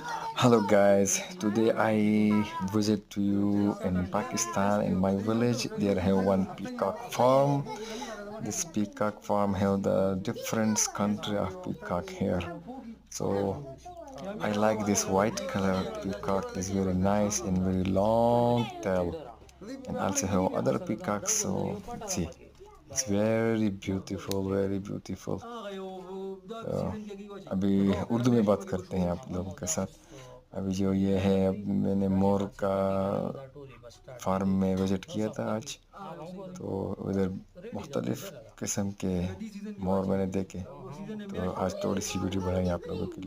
Hello guys, today I visit to you in Pakistan in my village. There have one peacock farm. This peacock farm have the different country of peacock here. So I like this white color peacock is very nice and very long tail. And also have other peacocks. So see, it's very beautiful, very beautiful. तो अभी उर्दू में बात करते हैं आप लोगों के साथ। अभी जो ये है, अब मैंने मोर का फार्म में विज़िट किया था आज। तो उधर मुख्तलिफ़ किस्म के मोर मैंने देखे। तो आज थोड़ी सी वीडियो बनाई आप लोगों के लिए।